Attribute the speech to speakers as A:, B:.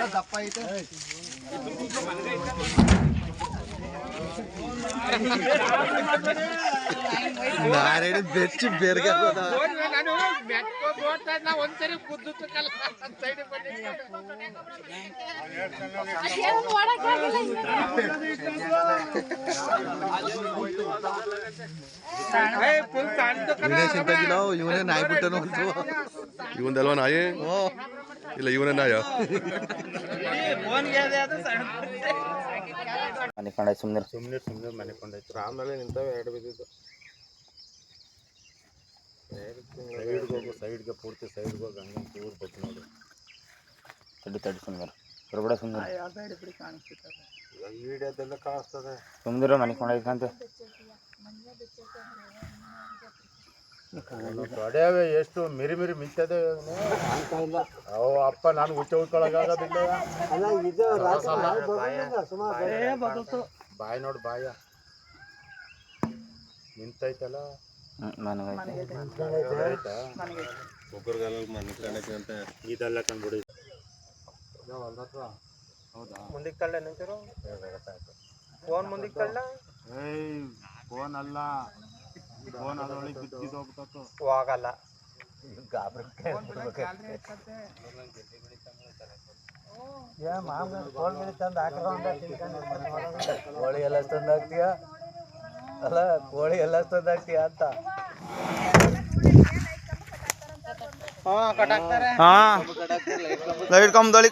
A: ದಪ್ಪ ಐತೆ ನಾರೇಡಿ ಬೆಚ್ಚಿ ಬೇರ್ಗೆ
B: ಒಂದ್ಸರಿ ಕುದ್ದು
A: ಇವನೇ ನಾಯಿ ಬಿಟ್ಟನು ಅಂತ
C: ಇವನ್ದಲ್ವಾ ನಾಯಿ ಇಲ್ಲ ಇವನೇ ನಾಯ
D: ಮನೆ ಕೊಂಡಾಯ್ತು ಸುಮ್ಮನೆ
C: ಸುಮ್ಮನೆ ಮನೆ ಕೊಂಡಾಯ್ತು ಆಮೇಲೆ ನಿಂತವೆ ಎರಡು ಬಿದ್ದಿದ್ದು ಸೈಡ್ಗೆ ಹೋಗು ಸೈಡ್ಗೆ ಪೂರ್ತಿ ಸೈಡ್ಗೆ ಹೋಗಿ ಹಂಗೆ ಊರು ಬೇಕು ನೋಡಿ
D: ತಡಿ ಸುಮ್ಮನೆ ಹೊರಗಡೆ ಸುಮ್ಮನೆ
C: ಈಡದೆಲ್ಲ ಕಾಣಿಸ್ತದೆ
D: ಸುಮ್ಮನಿರೋ ಮನೆ ಕೊಂಡಾಯ್ತಂತೆ
C: ತೊಡೆಯವೆ ಎಷ್ಟು ಮಿರಿ ಮಿಂಚದೆ ಅವು ಅಪ್ಪ ನಾನು ಹುಚ್ಚ ಉಳ್ಕೊಳಗಾಗೋದಿಲ್ಲ ಬಾಯಿ ನೋಡು ಬಾಯ ನಿಂತೈತಲ್ಲ ಒಬ್ಬರಿಗೆಲ್ಲ ಮನೆ ಕಣಕ್ಕೆ ಇದೆಲ್ಲ ಕಂಡುಬಿಡಿ ಹೌದಾ
B: ಮುಂದಕ್ಕೆ ತಳ್ಳ ನಿಂತಿರೋ ಫೋನ್ ಮುಂದಕ್ಕೆ ತಳ್ಳ
C: ಫೋನ್ ಅಲ್ಲ ಫೋನ್ ಅದರೊಳಗೆ ಬಿದ್ದಿದ್ದು ಹೋಗ್ಬೇಕು
B: ಹೋಗಲ್ಲ
A: ಕೋಳಿ ಎಲ್ಲ ತಂದು ಹಾಕ್ತೀಯ ಅಲ್ಲ ಕೋಳಿ ಎಲ್ಲ ತಂದು ಹಾಕ್ತೀಯ ಅಂತ
D: ಲೈಟ್ ಕಂಬದಲ್ಲಿ